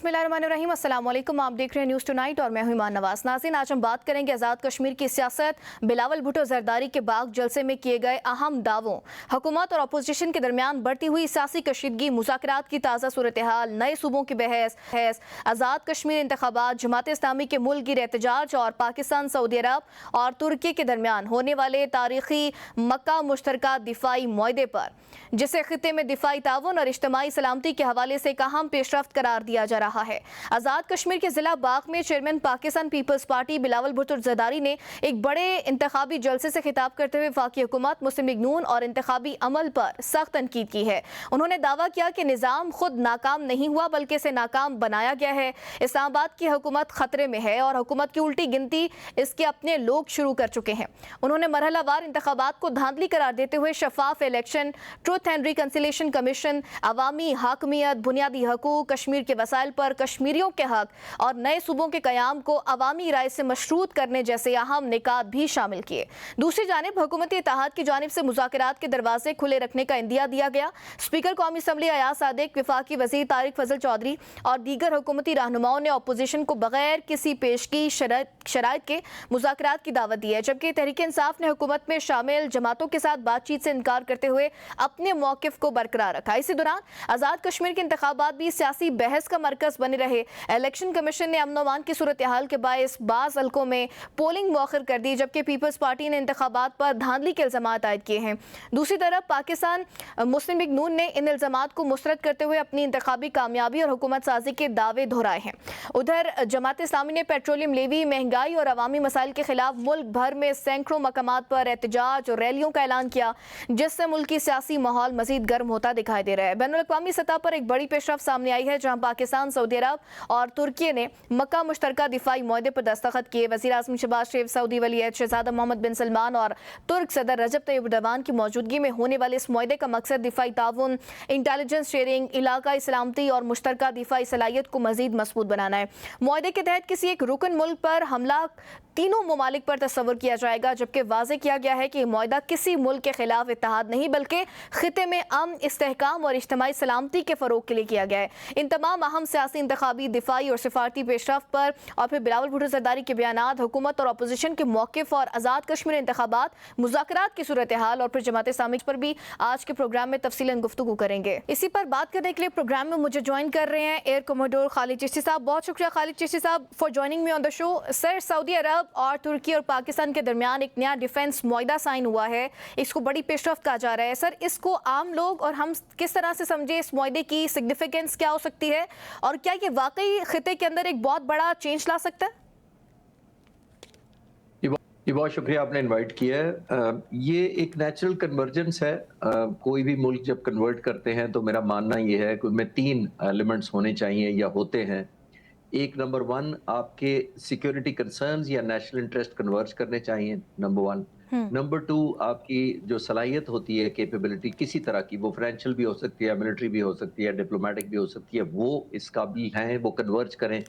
बिस्मिल्लाहिर्रहमानिर्रहीम, अस्सलाम वालेकुम। आप देख रहे हैं न्यूज़ टुनाइट और मैं हूं ईमान नवाज। नाज़रीन, आज हम बात करेंगे आज़ाद कश्मीर की सियासत, बिलावल भुट्टो जरदारी के बाग जलसे में किए गए अहम दावों, हुकूमत और अपोजिशन के दरमियान बढ़ती हुई सियासी कशीदगी, मुज़ाकरात की ताज़ा सूरत हाल, नए सूबों की बहस, आज़ाद कश्मीर इंतखाबात, जमात इस्लामी के मुल्क गिर एहतजाज और पाकिस्तान, सऊदी अरब और तुर्की के दरमियान होने वाले तारीखी मक्का मुश्तरका दिफाई मुआहदे पर, जिसे खित्ते में दिफाई ताउन और इज्तिमाई सलामती के हवाले से एक अहम पेशरफ्त करार दिया जा रहा है। आज़ाद कश्मीर के जिला बाग में chairman Pakistan people's party Bilawal Bhutto Zardari ने एक बड़े इंतखाबी जलसे से खिताब करते हुए वफाकी हुकूमत, मुस्लिम लीग नून और इंतखाबी अमल पर सख्त तनकीद की है। उन्होंने दावा किया कि निज़ाम खुद नाकाम नहीं हुआ बल्कि इसे नाकाम बनाया गया है। इस्लामाबाद की हुकूमत खतरे में है और हुकूमत की उल्टी गिनती इसके अपने लोग शुरू कर चुके हैं। उन्होंने मरहलावार इंतखाबात को धांधली करार देते हुए शफाफ election, truth and reconciliation commission, अवामी हाकमियत, बुनियादी हकूक, कश्मीर के वसाइल पर कश्मीरियों के हक और नए सूबों के कयाम को अवामी राय से मशरूत करने जैसे अहम निकात भी शामिल किए। दूसरी जानिब हुकूमती इत्तेहाद की जानिब से मुज़ाकरात के दरवाजे खुले रखने का इंदिया दिया गया। स्पीकर कौमी असम्बली अयाज सादिक, वफाकी वज़ीर तारिक फजल चौधरी और दीगर हुकूमती रहनुमाओं ने अपोजिशन को बगैर किसी पेशगी शराइत के मुज़ाकरात की दावत दी है, जबकि तहरीक इंसाफ ने हुकूमत में शामिल जमातों के साथ बातचीत से इनकार करते हुए अपने मौक़िफ़ को बरकरार रखा। इसी दौरान आज़ाद कश्मीर के इंतखाबात भी सियासी बहस का मरकज़ बने रहे। इलेक्शन कमीशन ने अमन अमान की सूरत हाल के बायस बाज़ हल्कों में पोलिंग मौखर कर दी, जबकि पीपल्स पार्टी ने इंतखाबात पर धांधली के इल्ज़ामात आयद किए हैं। दूसरी तरफ पाकिस्तान मुस्लिम लीग नून ने इन इल्ज़ामात को मुस्तरद करते हुए अपनी इंतखाबी कामयाबी और हुकूमत साजी के दावे दोहराए हैं। उधर जमात इस्लामी ने पेट्रोलियम लेवी, महंगाई और अवामी मसाइल के खिलाफ मुल्क भर में सैकड़ों मकामात पर एहतजाज और रैलियों का ऐलान किया, जिससे मुल्क की सियासी माहौल मजीद गर्म होता दिखाई दे रहा है। बैनुल-अक़वामी सतह पर एक बड़ी पेशरफ्त सामने आई है, जहां पाकिस्तान, सऊदी अरब और तुर्की ने मक्का मुश्तरका दिफाई मुआहदे पर दस्तखत किए। वज़ीर आज़म शहबाज शरीफ, सऊदी वली अहद शहज़ादा मोहम्मद बिन सलमान और तुर्क सदर रजब तैयब एर्दोगान की मौजूदगी में होने वाले इस मुआहदे का मकसद दिफाई ताउन, इंटेलिजेंस शेयरिंग, इलाकाई सलामती और मुश्तरका दिफाई सलाहियत को मजीद मजबूत बनाना है। मुआहदे के तहत किसी एक रुकन मुल्क पर हमला तीनों ममालिक पर तस्वर किया जाएगा, जबकि वाज़ेह किया गया है कि मुआहदा किसी मुल्क के खिलाफ इत्तेहाद नहीं बल्कि खित्ते में अमन, इस्तेहकाम और इज्तिमाई सलामती के फ़रोग के लिए किया गया है। इन तमाम अहम सियासी, इंतखाबी, दिफाई और सिफारती पेशरफ्त पर और फिर बिलावल भुट्टो जरदारी के बयानात, हुकूमत और अपोजिशन के मौक़िफ़ और आज़ाद कश्मीर इंतखाबात, मुज़ाकरात की सूरत हाल और फिर जमात इस्लामी पर भी आज के प्रोग्राम में तफसीलन गुफ्तगू करेंगे। इसी पर बात करने के लिए प्रोग्राम में मुझे ज्वाइन कर रहे हैं एयर कमोडोर खालिद चिश्ती साहब। बहुत शुक्रिया खालिद चिश्ती साहब for joining me on the show. Sir, सऊदी अरब और तुर्की और पाकिस्तान के दरमियान एक नया डिफेंस मुआहदा साइन हुआ है, इसको बड़ी पेशरफ्त कहा जा रहा है। सर, इसको आम लोग और हम किस तरह से समझे, इस मुआहदे की सिग्निफिकेंस क्या हो सकती है और क्या ये वाकई खित्ते के अंदर एक बहुत बड़ा चेंज ला सकता है? ये बहुत शुक्रिया आपने इनवाइट किया है। ये एक नेचुरल कन्वर्जेंस है। कोई भी मुल्क जब कन्वर्ट करते हैं तो मेरा मानना ये है कि उनमें 3 एलिमेंट्स होने चाहिए या होते हैं। एक, नंबर 1, आपके सिक्योरिटी कंसर्न्स या नेशनल इंटरेस्ट कन्वर्ज करने चाहिए, नंबर 1। नंबर 2, आपकी जो सलाहियत होती है, कैपेबिलिटी किसी तरह की, वो फाइनेंशियल भी हो सकती है, मिलिट्री भी हो सकती है, डिप्लोमेटिक भी हो सकती है, वो इस काबिल हैं, वो कन्वर्ज करें।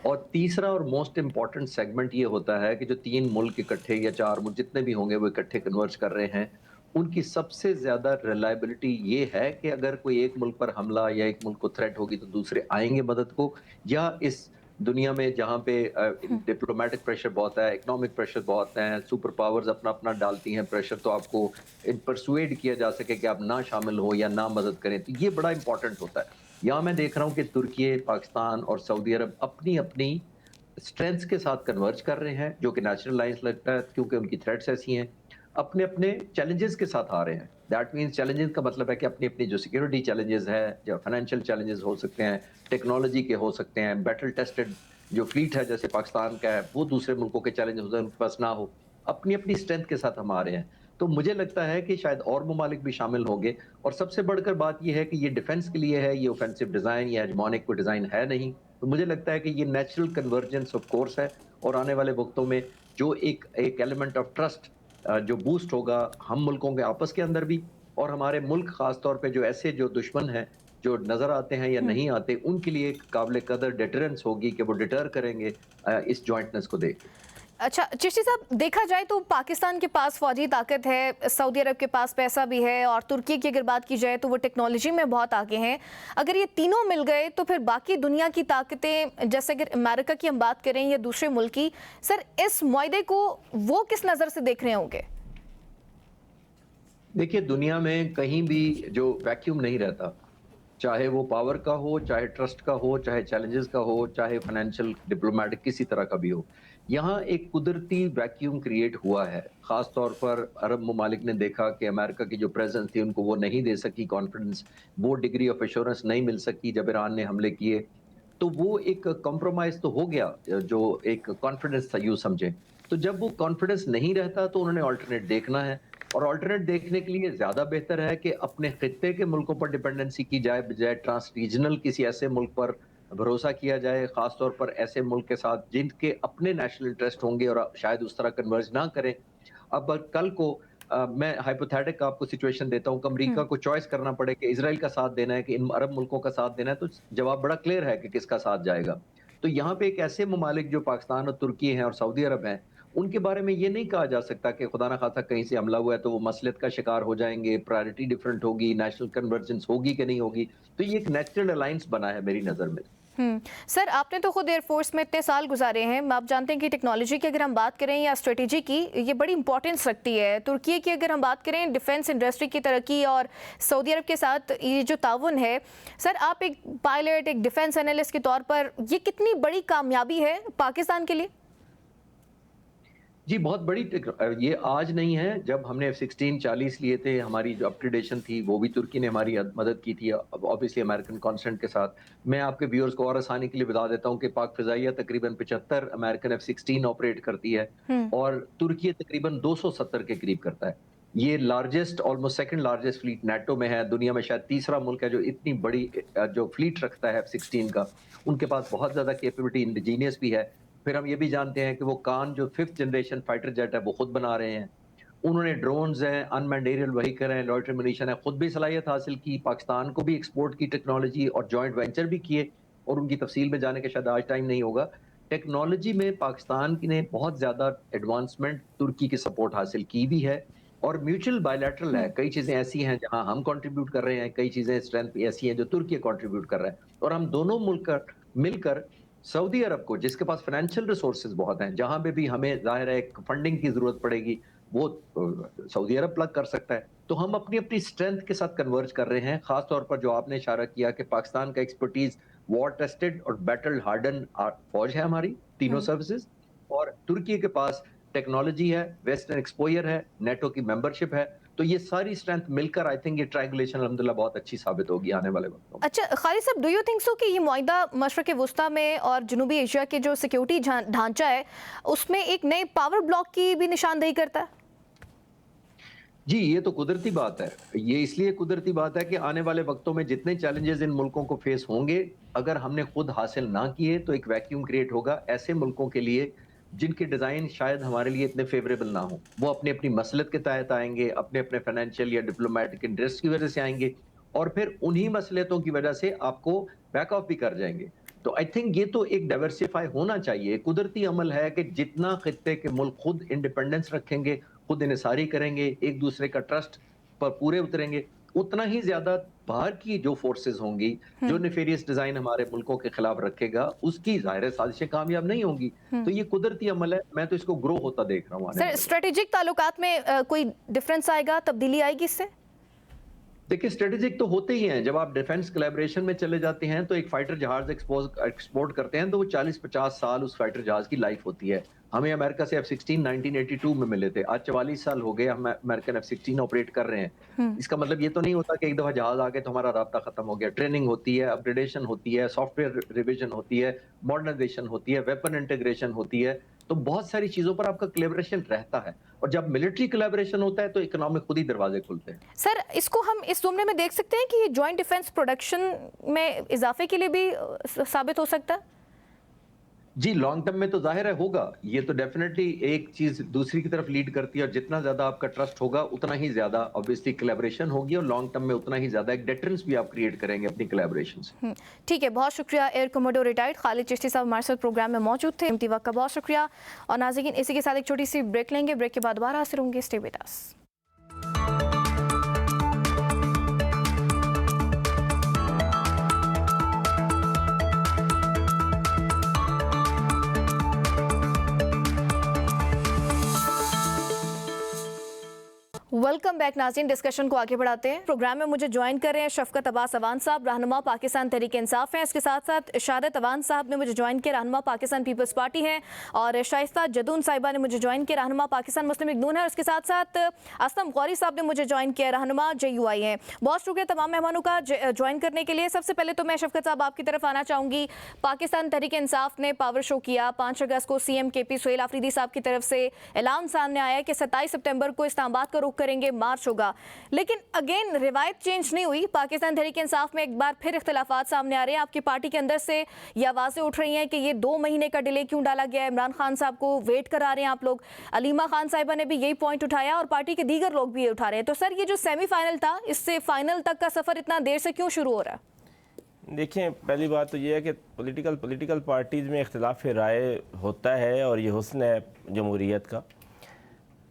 और तीसरा और मोस्ट इम्पॉर्टेंट सेगमेंट ये होता है कि जो 3 मुल्क इकट्ठे या 4 मुल्क जितने भी होंगे वो इकट्ठे कन्वर्ज कर रहे हैं, उनकी सबसे ज़्यादा रिलायबिलिटी ये है कि अगर कोई एक मुल्क पर हमला या एक मुल्क को थ्रेट होगी तो दूसरे आएंगे मदद को। या इस दुनिया में जहाँ पे डिप्लोमेटिक प्रेशर बहुत है, इकोनॉमिक प्रेशर बहुत है, सुपर पावर्स अपना अपना डालती हैं प्रेशर, तो आपको परसुएड किया जा सके कि आप ना शामिल हो या ना मदद करें, तो ये बड़ा इंपॉर्टेंट होता है। यहाँ मैं देख रहा हूँ कि तुर्की, पाकिस्तान और सऊदी अरब अपनी अपनी स्ट्रेंथ्स के साथ कन्वर्ज कर रहे हैं, जो कि नेचुरल लाइंस लगता है क्योंकि उनकी थ्रेट्स ऐसी हैं। अपने अपने चैलेंजेस के साथ आ रहे हैं। दैट मीन्स चैलेंजेस का मतलब है कि अपनी अपनी जो सिक्योरिटी चैलेंजेस है, जो फाइनेंशियल चैलेंजेस हो सकते हैं, टेक्नोलॉजी के हो सकते हैं, बैटल टेस्टेड जो फ्लीट है जैसे पाकिस्तान का है, वो दूसरे मुल्कों के चैलेंजेस हो सकते हैं, उनके पास ना हो। अपनी अपनी स्ट्रेंथ के साथ हम आ रहे हैं। तो मुझे लगता है कि शायद और ममालिक भी शामिल होंगे। और सबसे बढ़कर बात यह है कि ये डिफेंस के लिए है, ये ऑफेंसिव डिज़ाइन या हेजेमोनिक कोई डिज़ाइन है नहीं। तो मुझे लगता है कि ये नेचुरल कन्वर्जेंस ऑफ कोर्स है और आने वाले वक्तों में जो एक एलिमेंट ऑफ ट्रस्ट जो बूस्ट होगा हम मुल्कों के आपस के अंदर भी, और हमारे मुल्क खास तौर पे जो ऐसे जो दुश्मन हैं जो नज़र आते हैं या नहीं आते, उनके लिए एक काबिल कदर डिटरेंस होगी कि वो डिटर करेंगे इस जॉइंटनेस को देख के। अच्छा चिश्ती साहब, देखा जाए तो पाकिस्तान के पास फौजी ताकत है, सऊदी अरब के पास पैसा भी है, और तुर्की की अगर बात की जाए तो वो टेक्नोलॉजी में बहुत आगे हैं। अगर ये तीनों मिल गए तो फिर बाकी दुनिया की ताकतें, जैसे अगर अमेरिका की हम बात करें या दूसरे मुल्क की, सर इस मुआहदे को वो किस नज़र से देख रहे होंगे? देखिए, दुनिया में कहीं भी जो वैक्यूम नहीं रहता, चाहे वो पावर का हो, चाहे ट्रस्ट का हो, चाहे चैलेंजेस का हो, चाहे फाइनेंशियल डिप्लोमेटिक किसी तरह का भी हो, यहाँ एक कुदरती वैक्यूम क्रिएट हुआ है। खास तौर पर अरब ममालिक ने देखा कि अमेरिका की जो प्रेजेंस थी उनको वो नहीं दे सकी कॉन्फिडेंस, वो डिग्री ऑफ एश्योरेंस नहीं मिल सकी जब ईरान ने हमले किए। तो वो एक कॉम्प्रोमाइज तो हो गया, जो एक कॉन्फिडेंस था यूं समझे। तो जब वो कॉन्फिडेंस नहीं रहता तो उन्होंने ऑल्टरनेट देखना है, और ऑल्टरनेट देखने के लिए ज्यादा बेहतर है कि अपने खित्ते के मुल्कों पर डिपेंडेंसी की जाए, बजाय ट्रांस रीजनल किसी ऐसे मुल्क पर भरोसा किया जाए, खासतौर पर ऐसे मुल्क के साथ जिनके अपने नेशनल इंटरेस्ट होंगे और शायद उस तरह कन्वर्ज ना करें। अब कल को मैं हाइपोथेटिक आपको सिचुएशन देता हूं कि अमेरिका को चॉइस करना पड़े कि इजराइल का साथ देना है कि इन अरब मुल्कों का साथ देना है, तो जवाब बड़ा क्लियर है कि किसका साथ जाएगा। तो यहाँ पे एक ऐसे ममालिक जो पाकिस्तान और तुर्की हैं और सऊदी अरब हैं, उनके बारे में ये नहीं कहा जा सकता कि खुदा ना खास्ता कहीं से हमला हुआ है तो वो मसलियत का शिकार हो जाएंगे, प्रायोरिटी डिफरेंट होगी, नेशनल कन्वर्जेंस होगी कि नहीं होगी। तो ये एक नेचुरल अलायंस बना है मेरी नज़र में। सर आपने तो खुद एयरफोर्स में इतने साल गुजारे हैं, आप जानते हैं कि टेक्नोलॉजी की अगर हम बात करें या स्ट्रेटेजी की, ये बड़ी इंपॉर्टेंस रखती है। तुर्की की अगर हम बात करें डिफेंस इंडस्ट्री की तरक्की और सऊदी अरब के साथ ये जो ताउन है, सर आप एक पायलट, एक डिफेंस एनालिस्ट के तौर पर ये कितनी बड़ी कामयाबी है पाकिस्तान के लिए? जी, बहुत बड़ी ये आज नहीं है। जब हमने F-16 40 लिए थे, हमारी जो अपग्रेडेशन थी वो भी तुर्की ने हमारी मदद की थी, ऑब्वियसली अमेरिकन कंसेंट के साथ। मैं आपके व्यूअर्स को और आसानी के लिए बता देता हूं कि पाक फिजाइया तकरीबन 75 अमेरिकन F-16 ऑपरेट करती है, और तुर्की तकरीबन 270 के करीब करता है। ये largest, almost second largest fleet NATO में है। दुनिया में शायद तीसरा मुल्क है जो इतनी बड़ी जो फ्लीट रखता है F-16 का। उनके पास बहुत ज्यादा कैपेबिलिटी इंडिजीनियस भी है। फिर हम ये भी जानते हैं कि वो कान जो 5th जनरेशन फाइटर जेट है वो खुद बना रहे हैं। उन्होंने ड्रोन्स हैं, अनमैन्ड एरियल व्हीकल हैं, लॉयटर म्यूनिशन है, खुद भी सलाहियत हासिल की, पाकिस्तान को भी एक्सपोर्ट की टेक्नोलॉजी और जॉइंट वेंचर भी किए, और उनकी तफसील में जाने का शायद आज टाइम नहीं होगा। टेक्नोलॉजी में पाकिस्तान ने बहुत ज्यादा एडवांसमेंट तुर्की की सपोर्ट हासिल की भी है, और म्यूचुअल बायलैटरल है। कई चीजें ऐसी हैं जहां हम कंट्रीब्यूट कर रहे हैं, कई चीजें स्ट्रेंथ ऐसी हैं जो तुर्की कंट्रीब्यूट कर रहा है, और हम दोनों मुल्क मिलकर सऊदी अरब को, जिसके पास फाइनेंशियल रिसोर्सेज बहुत हैं, जहां पे भी हमें जाहिर है फंडिंग की जरूरत पड़ेगी वो सऊदी अरब प्लग कर सकता है। तो हम अपनी अपनी स्ट्रेंथ के साथ कन्वर्ज कर रहे हैं। खास तौर पर जो आपने इशारा किया कि पाकिस्तान का एक्सपर्टीज वॉर टेस्टेड और बैटल हार्डन फौज है हमारी तीनों सर्विसेज, और तुर्की के पास टेक्नोलॉजी है, वेस्टर्न एक्सपोजर है, नेटो की मेंबरशिप है। तो ये सारी स्ट्रेंथ मिलकर आई थिंक ये ट्रायंगुलेशन अल्हम्दुलिल्लाह बहुत अच्छी साबित होगी आने वाले वक्तों में। अच्छा खालिद साहब, डू यू थिंक सो कि ये मुआहदा मशरक़ वुस्ता में और जनूबी एशिया के जो सिक्योरिटी ढांचा है उसमें एक नए पावर ब्लॉक की भी निशानदेही करता है? जी, ये तो कुदरती बात है। ये इसलिए कुदरती बात है कि आने वाले वक्तों में जितने चैलेंजेस इन मुल्कों को फेस होंगे, अगर हमने खुद हासिल ना किए तो एक वैक्यूम क्रिएट होगा ऐसे मुल्कों के लिए जिनके डिजाइन शायद हमारे लिए इतने फेवरेबल ना हो। वो अपनी अपनी मसलत के तहत आएंगे, अपने अपने फाइनेंशियल या डिप्लोमेटिक इंटरेस्ट की वजह से आएंगे, और फिर उन्हीं मसलियतों की वजह से आपको बैक ऑफ भी कर जाएंगे। तो आई थिंक ये तो एक डाइवर्सिफाई होना चाहिए। कुदरती अमल है कि जितना खित्ते के मुल्क खुद इंडिपेंडेंस रखेंगे, खुद इन्हिसारी करेंगे, एक दूसरे का ट्रस्ट पर पूरे उतरेंगे, उतना ही ज्यादा बाहर की जो फोर्सेस होंगी, जो नेफेरियस डिजाइन हमारे मुल्कों के खिलाफ रखेगा, उसकी जाहिर साजिशें कामयाब नहीं होंगी। तो ये कुदरती अमल है, मैं तो इसको ग्रो होता देख रहा हूँ। सर स्ट्रेटेजिक ताल्लुकात में कोई डिफरेंस आएगा, तब्दीली आएगी इससे? देखिए, स्ट्रेटेजिक तो होते ही हैं। जब आप डिफेंस कोलैबोरेशन में चले जाते हैं तो एक फाइटर जहाज एक्सपोर्ट करते हैं तो वो 40-50 साल उस फाइटर जहाज की लाइफ होती है। हमें अमेरिका से F-16 1982 में मिले थे, आज 44 साल हो गए हम अमेरिकन F-16 ऑपरेट कर रहे हैं। इसका मतलब ये तो नहीं होता कि एक दफा जहाज आ गए तो हमारा राब्ता खत्म हो गया। ट्रेनिंग होती है, अपग्रेडेशन होती है, सॉफ्टवेयर रिविजन होती है, मॉडर्नाइजेशन होती है, वेपन इंटीग्रेशन होती है। तो बहुत सारी चीजों पर आपका कोलैबोरेशन रहता है, और जब मिलिट्री कोलैबोरेशन होता है तो इकोनॉमिक खुद ही दरवाजे खुलते हैं। सर इसको हम इस जुमले में देख सकते हैं कि ये जॉइंट डिफेंस प्रोडक्शन में इजाफे के लिए भी साबित हो सकता है? जी, लॉन्ग टर्म में तो ज़ाहिर है होगा। ये तो डेफ़िनेटली एक चीज़ दूसरी की तरफ लीड करती है और जितना ज़्यादा आपका ट्रस्ट होगा, उतना ही ज़्यादा ऑब्वियसली कोलैबोरेशन होगी और लॉन्ग टर्म में उतना ही ज़्यादा एक डिटरेंस भी आप क्रिएट करेंगे अपनी कोलैबोरेशन से। ठीक है, बहुत शुक्रिया। Air commodore retired Khalid Chishti साहब हमारे साथ प्रोग्राम में मौजूद थे। कीमती वक्त का बहुत शुक्रिया। और नाज़रीन, इसी के साथ एक छोटी सी ब्रेक लेंगे। ब्रेक के बाद दोबारा हाजिर होंगे। Stay with us. Welcome back नाज़रीन, डिस्कशन को आगे बढ़ाते हैं। प्रोग्राम में मुझे ज्वाइन कर रहे हैं शफकत अब्बास अवान साहब, रहनुमा पाकिस्तान तहरीक इंसाफ हैं। इसके साथ साथ शहादत अवान साहब ने मुझे ज्वाइन किया, रहनुमा पाकिस्तान पीपल्स पार्टी हैं। और शाइस्ता जदून साहिबा ने मुझे ज्वाइन किया, रहनुमा पाकिस्तान मुस्लिम लीग नून है। और इसके साथ साथ असलम गौरी साहब ने मुझे ज्वाइन किया, रहनुमा JUI हैं। बहुत शुक्रिया तमाम मेहमानों का ज्वाइन करने के लिए। सबसे पहले तो मैं शफकत साहब आपकी तरफ आना चाहूँगी। पाकिस्तान तहरीक इंसाफ ने पावर शो किया 5 अगस्त को। CM KP सुहेल आफरीदी साहब की तरफ से ऐलान सामने आया कि 27 सितंबर को इस्लामाबाद का रुख करेंगे, मार्च होगा। लेकिन अगेन रिवायत चेंज नहीं हुई। पाकिस्तान तहरीक इंसाफ में एक बार फिर इख्तिलाफात सामने आ रहे हैं। आपकी पार्टी के अंदर से ये आवाज़ें उठ रही हैं कि ये 2 महीने का डिले क्यों डाला गया है। इमरान खान साहब को वेट करा रहे हैं आप लोग। अलीमा खान साहिबा ने भी यही पॉइंट उठाया और पार्टी के दीगर लोग भी ये उठा रहे हैं। तो सर, ये जो सेमीफाइनल था, इससे फाइनल तक का सफ़र इतना देर से क्यों शुरू हो रहा है? देखिए, पहली बात तो ये है कि पॉलिटिकल पार्टीज़ में इख्तिलाफ राय होता है और ये हुस्न है जमहूरियत का।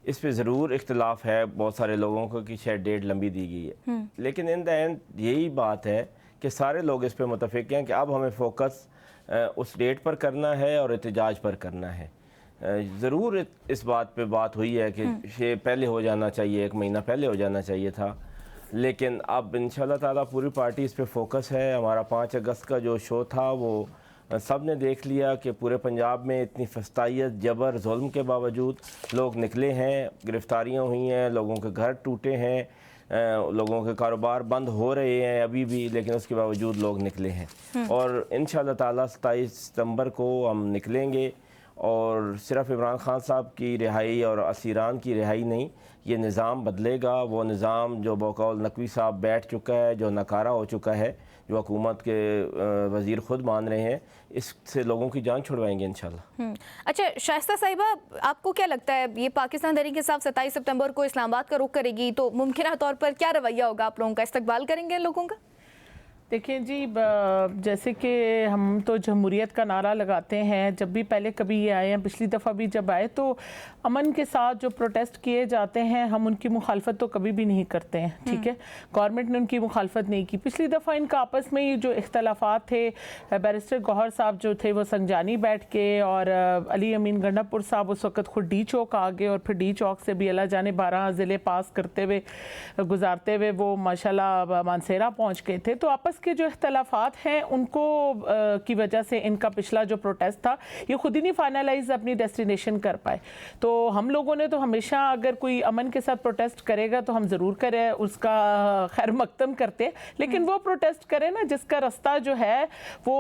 इस पे ज़रूर इख्तिलाफ है बहुत सारे लोगों को कि शायद डेट लंबी दी गई है, लेकिन इन द एंड यही बात है कि सारे लोग इस पे मुतफिक हैं कि अब हमें फोकस उस डेट पर करना है और एहतजाज पर करना है। ज़रूर इस बात पे बात हुई है कि ये पहले हो जाना चाहिए, 1 महीना पहले हो जाना चाहिए था, लेकिन अब इंशाल्लाह ताला पूरी पार्टी इस पे फोकस है। हमारा 5 अगस्त का जो शो था वो सब ने देख लिया कि पूरे पंजाब में इतनी फस्तायत, जबर, जुल्म के बावजूद लोग निकले हैं, गिरफ्तारियां हुई हैं, लोगों के घर टूटे हैं, लोगों के कारोबार बंद हो रहे हैं अभी भी, लेकिन उसके बावजूद लोग निकले हैं। और इंशाल्लाह ताला 27 सितंबर को हम निकलेंगे और सिर्फ इमरान खान साहब की रिहाई और असीरान की रिहाई नहीं, ये निज़ाम बदलेगा। वो निज़ाम जो बकौल नकवी साहब बैठ चुका है, जो नकारा हो चुका है, जो हुकूमत के वज़ीर ख़ुद मान रहे हैं, इससे लोगों की जान छुड़वाएंगे इंशाल्लाह। अच्छा शाइस्ता साहिबा, आपको क्या लगता है ये पाकिस्तान तहरीक इंसाफ 27 सितंबर को इस्लामाबाद का रुख करेगी तो मुमकिन तौर पर क्या रवैया होगा? आप लोगों का इस्तकबाल करेंगे लोगों का? देखिए जी, जैसे कि हम तो जमहूरियत का नारा लगाते हैं, जब भी पहले कभी ये आए हैं, पिछली दफ़ा भी जब आए तो अमन के साथ जो प्रोटेस्ट किए जाते हैं हम उनकी मुखालफत तो कभी भी नहीं करते हैं, ठीक है। गवर्नमेंट ने उनकी मुखालफत नहीं की। पिछली दफ़ा इनका आपस में ये जो इख्तलाफात थे, बैरिस्टर गौहर साहब जो थे वो संजानी बैठ के और अली अमीन गंडापुर साहब उस वक्त खुद डी चौक आ गए और फिर डी चौक से भी अल्लाह जाने 12 ज़िले पास करते हुए गुजारते हुए वो माशाल्लाह मानसेरा पहुँच गए थे। तो आपस के जो इख्तलाफात हैं उनको की वजह से इनका पिछला जो प्रोटेस्ट था ये खुद ही नहीं फाइनलाइज अपनी डेस्टिनेशन कर पाए। तो हम लोगों ने तो हमेशा अगर कोई अमन के साथ प्रोटेस्ट करेगा तो हम ज़रूर करें, उसका खैर मकदम करते हैं, लेकिन वो प्रोटेस्ट करें ना जिसका रास्ता जो है वो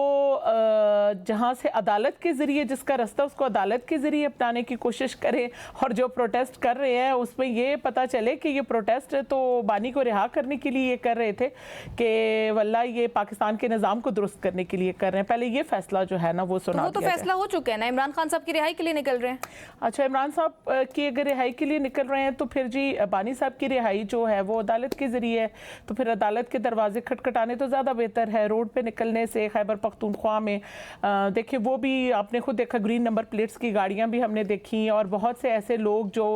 जहाँ से अदालत के ज़रिए, जिसका रास्ता उसको अदालत के ज़रिए अपनाने की कोशिश करें। और जो प्रोटेस्ट कर रहे हैं उसमें ये पता चले कि ये प्रोटेस्ट तो बानी को रिहा करने के लिए ये कर रहे थे कि वल्ला ये पाकिस्तान के निज़ाम को दुरुस्त करने के लिए कर रहे हैं। पहले ये फैसला जो है ना वो सुना तो फैसला हो चुका है ना, इमरान खान साहब की रिहाई के लिए निकल रहे हैं। अच्छा, इमरान साहब की अगर रिहाई के लिए निकल रहे हैं तो फिर जी बानी साहब की रिहाई जो है वो अदालत के ज़रिए है, तो फिर अदालत के दरवाजे खटखटाने तो ज़्यादा बेहतर है रोड पे निकलने से। खैबर पख्तूनख्वा में देखिए वो भी आपने खुद देखा, ग्रीन नंबर प्लेट्स की गाड़ियाँ भी हमने देखी और बहुत से ऐसे लोग जो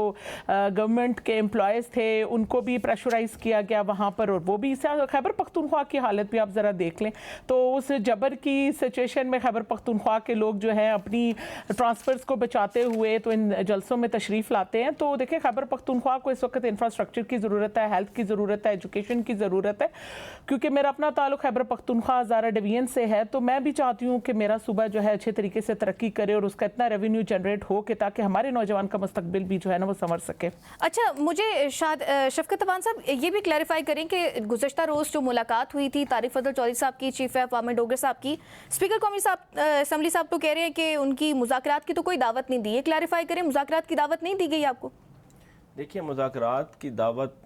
गवर्नमेंट के एम्प्लॉयज़ थे उनको भी प्रेशराइज़ किया गया वहाँ पर। और वो भी खैबर पख्तूनख्वा की हालत भी आप ज़रा देख लें तो उस जबर की सिचुएशन में खैबर पख्तूनख्वा के लोग जो हैं अपनी ट्रांसफ़र्स को बचाते हुए तो इन जलसों में तशरीफ़ लाते हैं। तो देखिए खैबर पख्तूनख्वा को इस वक्त इंफ्रास्ट्रक्चर की ज़रूरत है, हेल्थ की ज़रूरत है, एजुकेशन की ज़रूरत है। क्योंकि मेरा अपना ताल्लुक़ खैबर पख्तूनख्वा हज़ारा डिवीज़न से है तो मैं भी चाहती हूँ कि मेरा सूबा जो है अच्छे तरीके से तरक्की करे और उसका इतना रेवेन्यू जनरेट हो कि ताकि हमारे नौजवान का मुस्तकबिल भी जो है ना वो संवर सके। अच्छा, मुझे शफकत अवान साहब ये भी क्लैरिफाई करें कि गुज़श्ता रोज़ जो मुलाकात हुई थी तारिक फजल चौधरी साहब की, चीफ ऑफ पार्लियामेंट डोगर साहब की, स्पीकर कौमी साहब असम्बली साहब तो कह रहे हैं कि उनकी मुज़ाकरात की तो कोई दावत नहीं दी है। क्लैरिफाई करें, मुज़ाकरात की दावत नहीं दी गई आपको? देखिए, मुज़ाकरात की दावत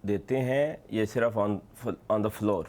देते हैं ये सिर्फ ऑन द फ्लोर,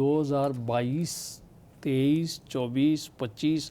2022 23 24 25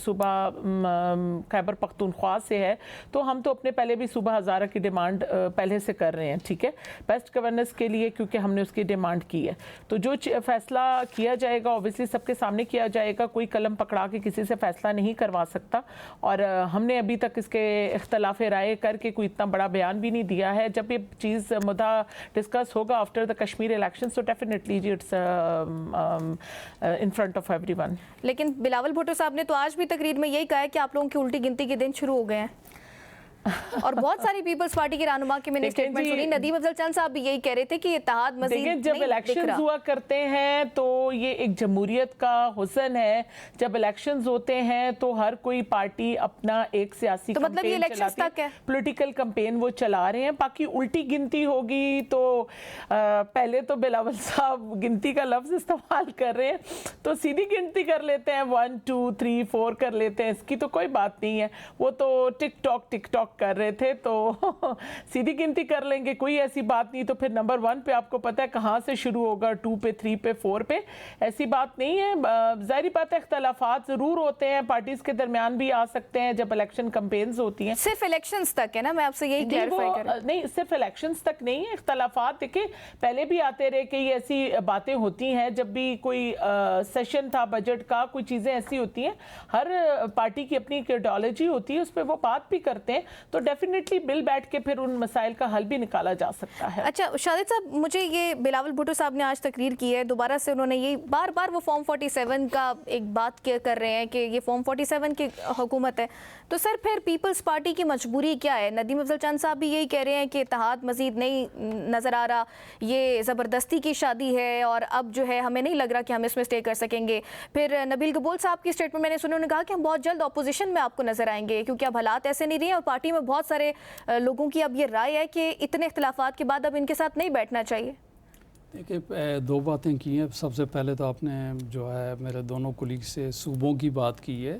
सूबा खैबर पख्तूनख्वा से है, तो हम तो अपने पहले भी सूबा हज़ारा की डिमांड पहले से कर रहे हैं, ठीक है, बेस्ट गवर्नेंस के लिए, क्योंकि हमने उसकी डिमांड की है। तो जो फैसला किया जाएगा ऑब्वियसली सबके सामने किया जाएगा, कोई कलम पकड़ा के किसी से फैसला नहीं करवा सकता। और हमने अभी तक इसके इख्तलाफ राय करके कोई इतना बड़ा बयान भी नहीं दिया है। जब ये चीज़ मुद्दा डिस्कस होगा आफ्टर द कश्मीर इलेक्शन, तो definitely it's in front of everyone. लेकिन बिलावल भुट्टो साहब ने तो आज भी तकरीर में यही कहा है कि आप लोगों की उल्टी गिनती के दिन शुरू हो गए हैं। और बहुत सारी पीपल्स पार्टी के रहनुमा की मैंने स्टेटमेंट सुनी। नदीम अफजल चंद साहब भी यही कह रहे थे कि इत्तेहाद मज़ीद जब इलेक्शन हुआ करते हैं तो ये एक जमहूरियत का हुस्न है। जब इलेक्शन होते हैं तो हर कोई पार्टी अपना एक सियासी तो मतलब ये इलेक्शन तक है, पॉलिटिकल कैंपेन वो चला रहे हैं। बाकी उल्टी गिनती होगी तो पहले तो बिलावल साहब गिनती का लफ्ज इस्तेमाल कर रहे हैं, तो सीधी गिनती कर लेते हैं, 1 2 3 4 कर लेते हैं। इसकी तो कोई बात नहीं है, वो तो टिक टॉक कर रहे थे तो सीधी गिनती कर लेंगे, कोई ऐसी बात नहीं। तो फिर नंबर 1 पे आपको पता है कहाँ से शुरू होगा, 2 पे, 3 पे, 4 पे, ऐसी बात नहीं है। ज़ाहिर बात है इख्तलाफात ज़रूर होते हैं, पार्टीज के दरमियान भी आ सकते हैं जब इलेक्शन कैंपेन्स होती हैं। सिर्फ इलेक्शंस तक है ना, मैं आपसे यही क्लैरिफाई कर रही हूं। नहीं, सिर्फ इलेक्शंस तक नहीं है, इख्तलाफात देखिए पहले भी आते रहे, कई ऐसी बातें होती हैं। जब भी कोई सेशन था बजट का, कोई चीज़ें ऐसी होती हैं, हर पार्टी की अपनी आइडियोलॉजी होती है, उस पर वो बात भी करते हैं, तो डेफिनेटली बिल बैठ के फिर उन मसाइल का हल भी निकाला जा सकता है। अच्छा शाहिद साहब, मुझे ये बिलावल भुट्टो साहब ने आज तकरीर की है, दोबारा से उन्होंने ये बार बार वो फॉर्म 47 का एक बात कर रहे हैं कि ये फॉर्म 47 की हुकूमत है। तो सर फिर पीपल्स पार्टी की मजबूरी क्या है? नदीम अफजल चंद साहब भी यही कह रहे हैं कि इत्तेहाद मजीद नहीं नज़र आ रहा, ये ज़बरदस्ती की शादी है और अब जो है हमें नहीं लग रहा कि हम इसमें स्टे कर सकेंगे। फिर नबील कबूल साहब की स्टेटमेंट मैंने सुनी, उन्होंने कहा कि हम बहुत जल्द अपोजिशन में आपको नजर आएंगे, क्योंकि अब हालात ऐसे नहीं रहे और पार्टी में बहुत सारे लोगों की अब ये राय है कि इतने इख्तिलाफात के बाद अब इनके साथ नहीं बैठना चाहिए। देखिए, 2 बातें की हैं। सबसे पहले तो आपने जो है मेरे दोनों कोलीग से सूबों की बात की है,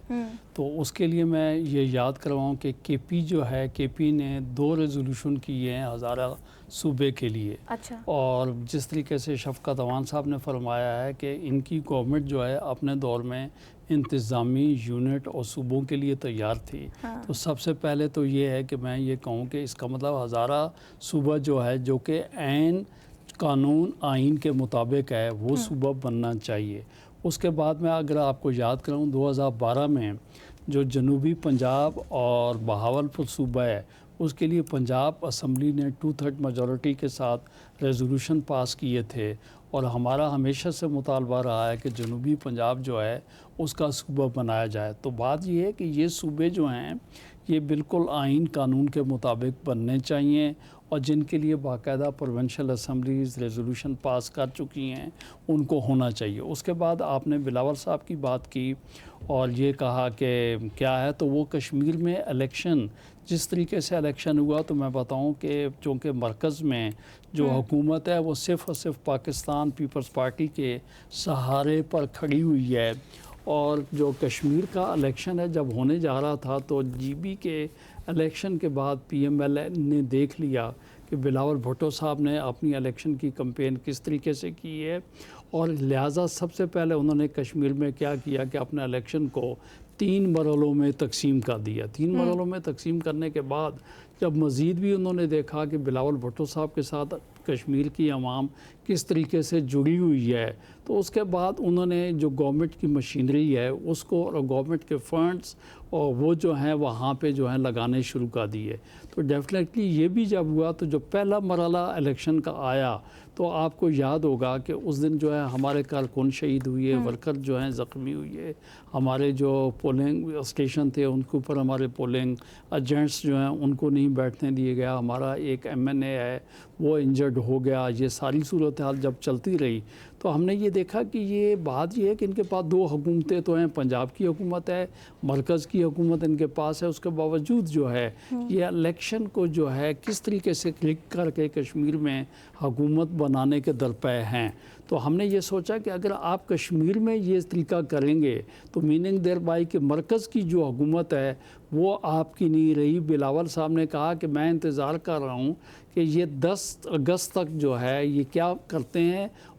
तो उसके लिए मैं ये याद करवाऊँ कि केपी जो है, केपी ने 2 रेजोल्यूशन किए हैं हज़ारा सूबे के लिए। अच्छा। और जिस तरीके से शफकत अवान साहब ने फरमाया है कि इनकी गवर्नमेंट जो है अपने दौर में इंतज़ामी यूनिट और सूबों के लिए तैयार थी। हाँ। तो सबसे पहले तो ये है कि मैं ये कहूँ कि इसका मतलब हज़ारा सूबा जो है, जो कि ऐन कानून आइन के मुताबिक है, वो सूबा बनना चाहिए। उसके बाद मैं अगर आपको याद कराऊँ, 2012 में जो जनूबी पंजाब और बहावलपुर सूबा है, उसके लिए पंजाब असम्बली ने 2/3 मेजॉरिटी के साथ रेजोल्यूशन पास किए थे। और हमारा हमेशा से मुतालबा रहा है कि जनूबी पंजाब जो है उसका सूबा बनाया जाए। तो बात ये है कि ये सूबे जो हैं ये बिल्कुल आइन कानून के मुताबिक बनने चाहिए, और जिनके लिए बाकायदा प्रोविंशियल असम्बलीज़ रेजोल्यूशन पास कर चुकी हैं उनको होना चाहिए। उसके बाद आपने बिलावल साहब की बात की और ये कहा कि क्या है, तो वो कश्मीर में इलेक्शन जिस तरीके से इलेक्शन हुआ, तो मैं बताऊं कि चूँकि मरकज़ में जो हुकूमत है वो सिर्फ़ और सिर्फ पाकिस्तान पीपल्स पार्टी के सहारे पर खड़ी हुई है। और जो कश्मीर का इलेक्शन है जब होने जा रहा था, तो जीबी के इलेक्शन के बाद पीएमएल ने देख लिया कि बिलावल भुट्टो साहब ने अपनी इलेक्शन की कैंपेन किस तरीके से की है, और लिहाजा सबसे पहले उन्होंने कश्मीर में क्या किया कि अपने इलेक्शन को 3 मरहलों में तकसीम कर दिया। 3 मरहलों में तकसीम करने के बाद जब मज़ीद भी उन्होंने देखा कि बिलावल भुट्टो साहब के साथ कश्मीर की आवाम किस तरीके से जुड़ी हुई है, तो उसके बाद उन्होंने जो गवर्नमेंट की मशीनरी है उसको और गवर्नमेंट के फंड्स और वो जो हैं वहाँ पे जो है लगाने शुरू कर दिए। तो डेफिनेटली ये भी जब हुआ, तो जो पहला मरहला इलेक्शन का आया, तो आपको याद होगा कि उस दिन जो है हमारे कारकुन शहीद हुए, वर्कर जो हैं ज़ख्मी हुए, हमारे जो पोलिंग स्टेशन थे उनके ऊपर हमारे पोलिंग एजेंट्स जो हैं उनको नहीं बैठने दिए गया, हमारा एक एमएनए है वो इंजर्ड हो गया। ये सारी सूरत हाल जब चलती रही तो हमने ये देखा कि ये बात ये है कि इनके पास 2 हुकूमतें तो हैं, पंजाब की हुकूमत है, मरकज़ की हुकूमत इनके पास है, उसके बावजूद जो है ये इलेक्शन को जो है किस तरीके से क्लिक करके कश्मीर में हुकूमत बनाने के दरपे हैं। तो हमने ये सोचा कि अगर आप कश्मीर में ये तरीका करेंगे तो मीनिंग देयर बाई कि मरकज़ की जो हुकूमत है वो आपकी नहीं रही। बिलावल साहब ने कहा कि मैं इंतज़ार कर रहा हूँ कि ये 10 अगस्त तक जो है ये क्या करते हैं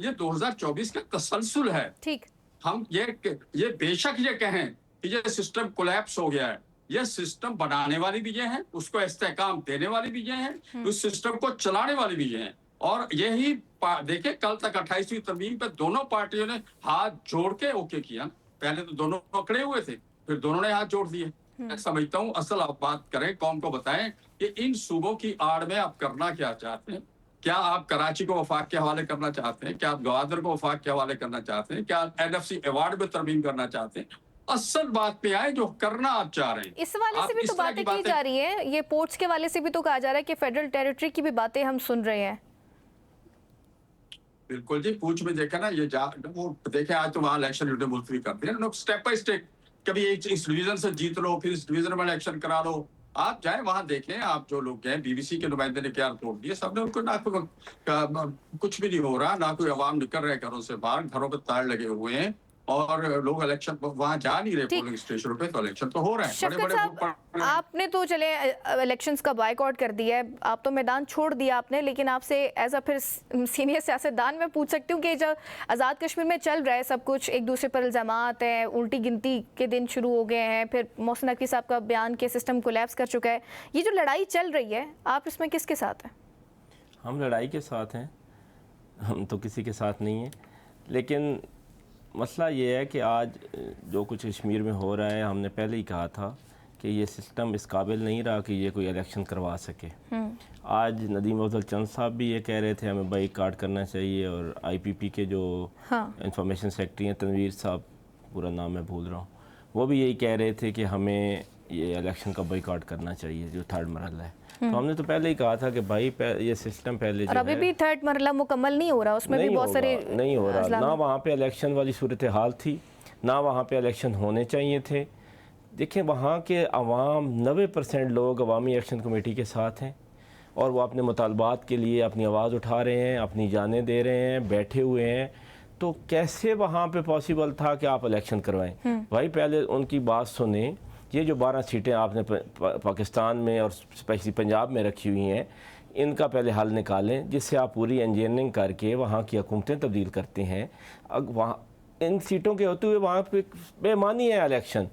ये 2024 का तसलसल है। ठीक। हम ये बेशक ये कहें कि ये सिस्टम कोलैप्स हो गया है, ये सिस्टम बनाने वाली भी ये हैं, उसको इस्तेहकाम देने वाली भी ये हैं, उस सिस्टम को चलाने वाली भी ये हैं। और यही देखिए कल तक 28वीं तरमीम पे दोनों पार्टियों ने हाथ जोड़ के ओके किया। पहले तो दोनों पकड़े हुए थे, फिर दोनों ने हाथ जोड़ दिए। मैं समझता हूँ असल आप बात करें, कौम को बताएं कि इन सूबों की आड़ में आप करना क्या चाहते हैं। क्या आप कराची को वफाक के हवाले करना चाहते हैं? क्या आप गवादर को वफाक के हवाले करना चाहते हैं? क्या आप NFC अवार्ड में तरमीम करना चाहते हैं? असल बात पे आए जो करना आप चाह रहे हैं। इस वाले से भी तो बातें की जा रही हैं, ये पोर्ट्स के वाले से भी तो कहा जा रहा है कि फेडरल टेरिटरी की भी बातें हम सुन रहे हैं। बिल्कुल जी, पूछ में देखा ना ये वो देखे आज तो वहाँ इलेक्शन मुलतवी कर दिया स्टेप बाय स्टेप। कभी इस डिवीजन से जीत लो, फिर इस डिवीजन में इलेक्शन करा लो। आप जाए वहां देखें, आप जो लोग गए, BBC के नुमाइंदे ने क्या रिपोर्ट दिए, सबने उनको ना कुछ भी नहीं हो रहा, ना कोई अवाम निकल रहे घरों से बाहर, घरों पे तार लगे हुए हैं और लोग इलेक्शन वहां जा नहीं रहे पोलिंग स्टेशनों पे, तो इलेक्शन तो हो रहे हैं। शफकत साहब, आपने तो चले इलेक्शंस का बायकॉट कर दिया है, आप तो मैदान छोड़ दिया आपने, लेकिन आपसे एज अ फिर सीनियर सियासतदान मैं पूछ सकती हूँ कि जब आज़ाद कश्मीर में चल रहा है सब कुछ, एक दूसरे पर इल्ज़ामात हैं, उल्टी गिनती के दिन शुरू हो गए हैं, फिर मोहसिन नकवी साहब का बयान के सिस्टम कोलैप्स कर चुका है, ये जो लड़ाई चल रही है आप इसमें किसके साथ हैं? हम लड़ाई के साथ हैं, हम तो किसी के साथ नहीं हैं। लेकिन मसला ये है कि आज जो कुछ कश्मीर में हो रहा है, हमने पहले ही कहा था कि ये सिस्टम इस काबिल नहीं रहा कि ये कोई इलेक्शन करवा सके। आज नदीम अफजल चंद साहब भी ये कह रहे थे हमें बाइकाट करना चाहिए, और IPP के जो इंफॉर्मेशन सेक्रेटरी हैं तनवीर साहब, पूरा नाम मैं भूल रहा हूँ, वो भी यही कह रहे थे कि हमें ये इलेक्शन का बाइकाट करना चाहिए जो थर्ड मरहला है। तो हमने तो पहले ही कहा था कि भाई ये सिस्टम पहले जो अभी भी थर्ड मरहला मुकम्मल नहीं हो रहा, उसमें भी बहुत सारे नहीं हो रहा, ना वहाँ पे इलेक्शन वाली सूरत हाल थी, ना वहाँ पे इलेक्शन होने चाहिए थे। देखिए वहाँ के अवाम 90% लोग अवामी एक्शन कमेटी के साथ हैं और वो अपने मुतालबात के लिए अपनी आवाज़ उठा रहे हैं, अपनी जानें दे रहे हैं, बैठे हुए हैं। तो कैसे वहाँ पे पॉसिबल था कि आप इलेक्शन करवाएं? भाई पहले उनकी बात सुने। ये जो 12 सीटें आपने पाकिस्तान में और स्पेशली पंजाब में रखी हुई हैं, इनका पहले हल निकालें, जिससे आप पूरी इंजीनियरिंग करके वहाँ की हुकूमतें तब्दील करते हैं। अब वहाँ इन सीटों के होते हुए वहाँ पे बेमानी है इलेक्शन,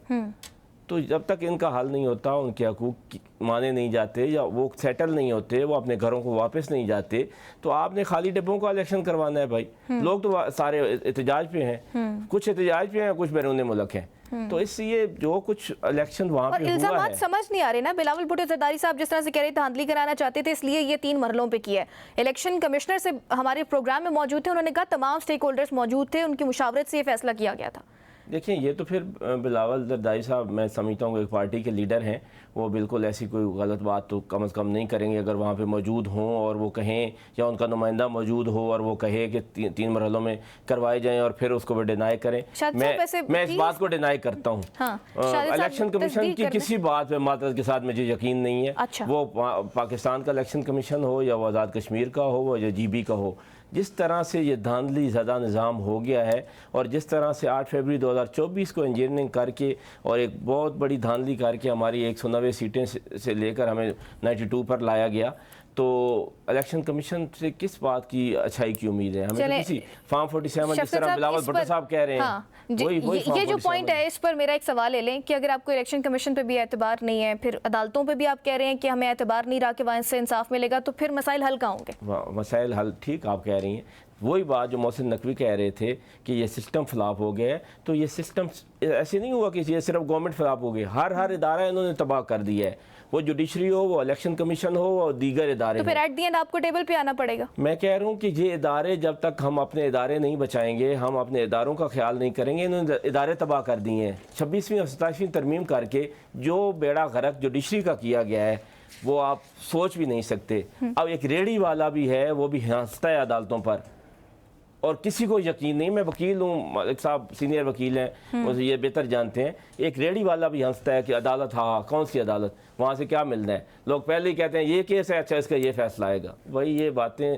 तो जब तक इनका हल नहीं होता, उनके हकूक़ माने नहीं जाते या वो सेटल नहीं होते, वो अपने घरों को वापस नहीं जाते, तो आपने खाली डिब्बों का इलेक्शन करवाना है। भाई लोग तो सारे एहतजाज पे हैं, कुछ एहतजाज पे हैं, कुछ बैरून मुल्क हैं। तो इसलिए जो कुछ इलेक्शन वहाँ पे हुआ है, समझ नहीं आ रहे ना। बिलावल भुट्टो जरदारी साहब जिस तरह से कह रहे थे धांधली कराना चाहते थे, इसलिए ये 3 मरहलों पे किया है। इलेक्शन कमिश्नर से हमारे प्रोग्राम में मौजूद थे, उन्होंने कहा तमाम स्टेक होल्डर्स मौजूद थे, उनकी मुशावरत से ये फैसला किया गया था। देखिए ये तो फिर बिलावल जरदारी साहब, मैं समझता हूँ एक पार्टी के लीडर हैं, वो बिल्कुल ऐसी कोई गलत बात तो कम से कम नहीं करेंगे अगर वहाँ पे मौजूद हों और वो कहें, या उनका नुमाइंदा मौजूद हो और वो कहे कि 3 मरहलों में करवाए जाएं और फिर उसको वो डिनाई करें। मैं इस बात को डिनाई करता हूँ। इलेक्शन कमीशन की किसी बात पे मातरत के साथ मुझे यकीन नहीं है। वो पाकिस्तान का इलेक्शन कमीशन हो या वो आज़ाद कश्मीर का हो या GB का हो, जिस तरह से ये धांधली ज़्यादा निज़ाम हो गया है और जिस तरह से 8 फरवरी 2024 को इंजीनियरिंग करके और एक बहुत बड़ी धांधली करके हमारी 190 सीटें से लेकर हमें 92 पर लाया गया, तो इलेक्शन कमीशन से किस बात की अच्छाई की उम्मीद है? हमें तो किसी फॉर्म 47 जिस तरह बिलावल भुट्टो साहब कह रहे हैं, ये जो पॉइंट है, इस पर मेरा एक सवाल ले लें कि अगर आपको इलेक्शन कमीशन पे भी एतबार नहीं है, फिर अदालतों पे भी आप कह रहे हैं कि हमें एतबार नहीं रहा कि वहाँ से इंसाफ मिलेगा, तो फिर मसाइल हल कहाँ होंगे? मसाइल हल ठीक आप कह रही हैं, वही बात जो मोहसिन नकवी कह रहे थे कि ये सिस्टम फ्लॉप हो गया है। तो ये सिस्टम ऐसे नहीं हुआ कि ये सिर्फ गवर्नमेंट फ्लॉप हो गई, हर इदारा इन्होंने तबाह कर दिया है, वो जुडिशरी हो, वो इलेक्शन कमीशन हो और दीगर इदारे। तो फिर एट दी एंड आपको टेबल पे आना पड़ेगा। मैं कह रहा हूँ कि ये इदारे, जब तक हम अपने इदारे नहीं बचाएंगे, हम अपने इदारों का ख्याल नहीं करेंगे, इन्होंने इदारे तबाह कर दिए हैं। 26वीं और 27वीं तरमीम करके जो बेड़ा गर्क जुडिशरी का किया गया है वो आप सोच भी नहीं सकते। अब एक रेडी वाला भी है, वो भी हंसता है अदालतों पर और किसी को यकीन नहीं। मैं वकील हूँ, मलिक साहब सीनियर वकील हैं, मुझे ये बेहतर जानते हैं। एक रेडी वाला भी हंसता है कि अदालत, हाँ कौन सी अदालत, वहाँ से क्या मिलना है। लोग पहले ही कहते हैं ये केस है, अच्छा इसका ये फैसला आएगा। वही ये बातें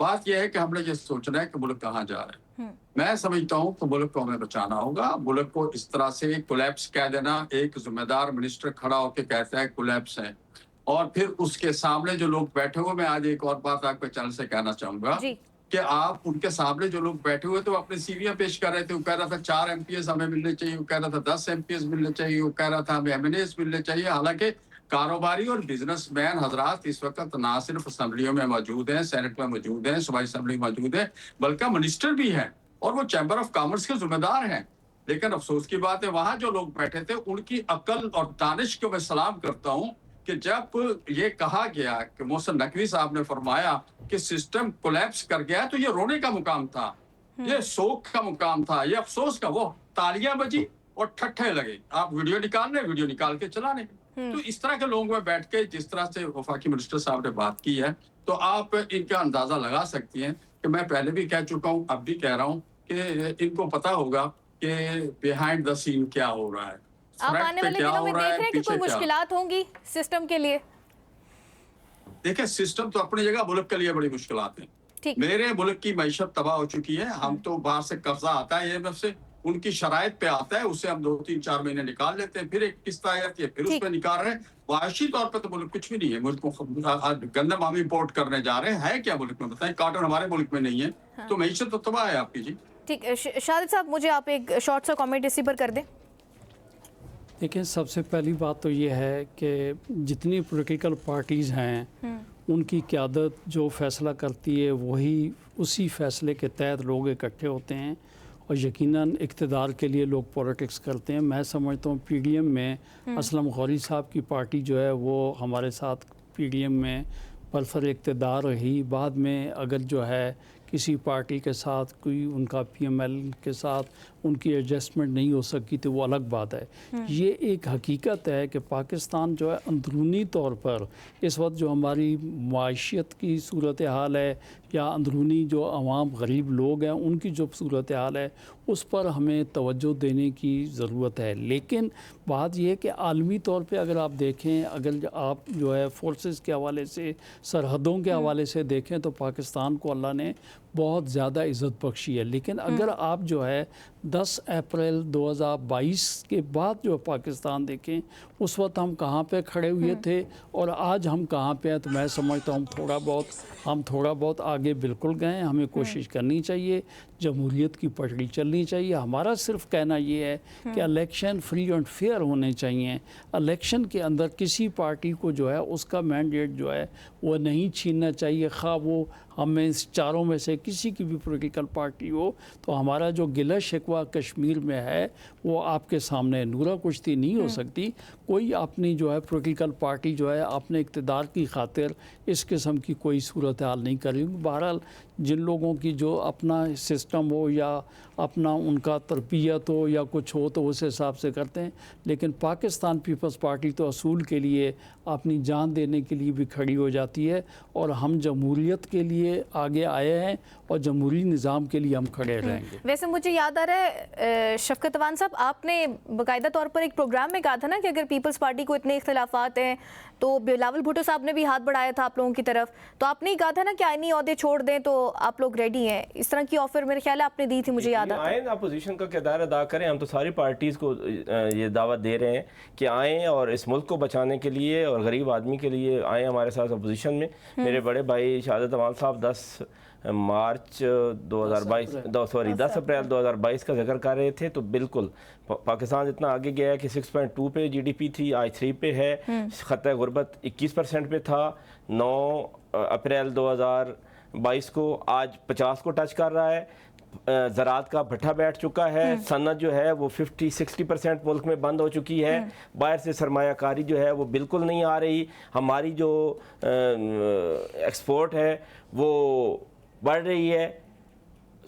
बात यह है कि हमने ये सोचना है कि मुल्क कहाँ जा रहा है। मैं समझता हूँ कि मुल्क को हमें बचाना होगा। मुल्क को इस तरह से कोलैप्स कह देना, एक जिम्मेदार मिनिस्टर खड़ा होकर कहता है कोलैप्स है, और फिर उसके सामने जो लोग बैठे हुए, मैं आज एक और बात आपके चैनल से कहना चाहूंगा कि आप उनके सामने जो लोग बैठे हुए थे वो अपने सीवियां पेश कर रहे थे। वो कह रहा था 4 MPS हमें मिलने चाहिए, वो कह रहा था 10 MPS मिलने चाहिए, वो कह रहा था हमें MNAs मिलने चाहिए। हालांकि कारोबारी और बिजनेसमैन हजरात इस वक्त ना सिर्फ असम्बलियों में मौजूद हैं, सेनेट में मौजूद हैं, सूबाई असम्बली में मौजूद है, बल्कि मिनिस्टर भी हैं और वो चैम्बर ऑफ कॉमर्स के जिम्मेदार हैं। लेकिन अफसोस की बात है, वहां जो लोग बैठे थे उनकी अक्ल और दानिश को मैं सलाम करता हूँ कि जब ये कहा गया कि मोहसिन नकवी साहब ने फरमाया कि सिस्टम कोलैप्स कर गया, तो ये रोने का मुकाम था, ये शोक का मुकाम था, ये अफसोस का। वो तालियां बजी और ठट्ठे लगे, आप वीडियो निकाल रहे, वीडियो निकाल के चलाने। तो इस तरह के लोगों में बैठ के जिस तरह से वफाकी मिनिस्टर साहब ने बात की है, तो आप इनका अंदाजा लगा सकती हैं कि मैं पहले भी कह चुका हूँ, अब भी कह रहा हूँ कि इनको पता होगा कि बिहाइंड द सीन क्या हो रहा है, आप आने वाले दिनों में देख रहे हैं कि कोई मुश्किलात होंगी सिस्टम के लिए? देखिए, सिस्टम तो अपनी जगह, मुल्क के लिए बड़ी मुश्किलात हैं। मेरे मुल्क की मईशत तबाह हो चुकी है। हम तो बाहर से कर्जा आता है IMF से, उनकी शराइत पे आता है, उससे हम 2-3-4 महीने निकाल लेते हैं, फिर एक किस्त आ जाती है, फिर उसमें निकाल रहे हैं। माशी तौर पर तो मुल्क कुछ भी नहीं है। मुल्क को गंदम हम इम्पोर्ट करने जा रहे हैं, है क्या मुल्क में बताएं? कॉटन हमारे मुल्क में नहीं है। तो मईशत तो तबाह है आपकी जी। ठीक, शाहिद साहब मुझे आप एक शॉर्ट सा कमेंट इसी पर कर दें। देखिए, सबसे पहली बात तो ये है कि जितनी पॉलिटिकल पार्टीज़ हैं उनकी क़यादत जो फ़ैसला करती है वही उसी फ़ैसले के तहत लोग इकट्ठे होते हैं और यकीनन इक़्तिदार के लिए लोग पॉलिटिक्स करते हैं। मैं समझता हूँ PDM में असलम गौरी साहब की पार्टी जो है वो हमारे साथ PDM में पलसर इक़्तिदार रही। बाद में अगर जो है किसी पार्टी के साथ कोई उनका PML के साथ उनकी एडजस्टमेंट नहीं हो सकी तो वो अलग बात है। ये एक हकीकत है कि पाकिस्तान जो है अंदरूनी तौर पर इस वक्त जो हमारी माशियत की सूरत हाल है या अंदरूनी जो अवाम गरीब लोग हैं उनकी जो सूरत हाल है उस पर हमें तवज्जो देने की ज़रूरत है। लेकिन बात यह है कि आलमी तौर पे अगर आप देखें, अगर आप जो है फोर्सेस के हवाले से, सरहदों के हवाले से देखें तो पाकिस्तान को अल्लाह ने बहुत ज़्यादा इज़्ज़त बख्शी है। लेकिन अगर आप जो है 10 अप्रैल 2022 के बाद जो पाकिस्तान देखें उस वक्त हम कहाँ पे खड़े हुए थे और आज हम कहाँ पे हैं, तो मैं समझता हूँ हम थोड़ा बहुत आगे बिल्कुल गए हैं। हमें कोशिश करनी चाहिए, जमहूरियत की पटड़ी चलनी चाहिए। हमारा सिर्फ कहना ये है कि इलेक्शन फ्री एंड फेयर होने चाहिए। इलेक्शन के अंदर किसी पार्टी को जो है उसका मैंडेट जो है वो नहीं छीनना चाहिए, खा वो हमें चारों में से किसी की भी पॉलिटिकल पार्टी हो। तो हमारा जो गिला शिकवा कश्मीर में है वो आपके सामने नूरा कुश्ती नहीं हो सकती। कोई अपनी जो है पॉलिटिकल पार्टी जो है अपने इक़्तिदार की खातिर इस किस्म की कोई सूरत हाल नहीं करेगी। बहरहाल जिन लोगों की जो अपना सिस्टम हो या अपना उनका तरबियत हो या कुछ हो तो उस हिसाब से करते हैं। लेकिन पाकिस्तान पीपल्स पार्टी तो असूल के लिए अपनी जान देने के लिए भी खड़ी हो जाती है और हम जमहूरियत के लिए आगे आए हैं और जमहूरी निज़ाम के लिए हम खड़े रहेंगे। वैसे मुझे याद आ रहा है शफकत अवान साहब, आपने बाकायदा तौर पर एक प्रोग्राम में कहा था ना कि अगर पीपल्स पार्टी को इतने इख्तिलाफात हैं तो बिलावल भुट्टो साहब ने भी हाथ बढ़ाया था आप लोगों की तरफ, तो आपने ही कहा था ना कि आईनी ओहदे छोड़ दें तो आप लोग रेडी हैं। इस तरह की ऑफर मेरे ख्याल है आपने दी थी, मुझे याद आता है। आए अपोजिशन का किरदार अदा करें। हम तो सारी पार्टीज़ को ये दावत दे रहे हैं कि आएँ और इस मुल्क को बचाने के लिए और गरीब आदमी के लिए आएँ हमारे साथ अपोजिशन में। मेरे बड़े भाई शहादत अवान साहब 10 अप्रैल 2022 का जिक्र कर रहे थे, तो बिल्कुल पाकिस्तान इतना आगे गया है कि 6.2 पे GDP थी, आज 3 पे है। खतरा गुर्बत 21% पे था 9 अप्रैल 2022 को, आज 50 को टच कर रहा है। ज़राअत का भट्ठा बैठ चुका है। सनत जो है वो 50-60% मुल्क में बंद हो चुकी है। बाहर से सरमायाकारी जो है वो बिल्कुल नहीं आ रही। हमारी जो एक्सपोर्ट है वो बढ़ रही है,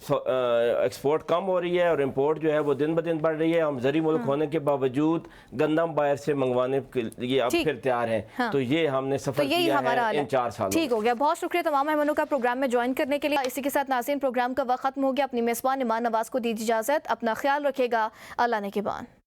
एक्सपोर्ट कम हो रही है और इंपोर्ट जो है वो दिन ब दिन बढ़ रही है। हम ज़री मुल्क होने के बावजूद गंदम बाहर से मंगवाने के लिए अब फिर तैयार हैं। तो ये हमने सफर किया है इन 4 सालों। ठीक हो गया, बहुत शुक्रिया तमाम मेहमानों का प्रोग्राम में ज्वाइन करने के लिए। इसी के साथ नाज़रीन प्रोग्राम का वक्त खत्म हो गया। अपनी मेज़बान ईमान नवाज़ को दीजिए इजाज़त। अपना ख्याल रखेगा। अल्लाह ने के बान।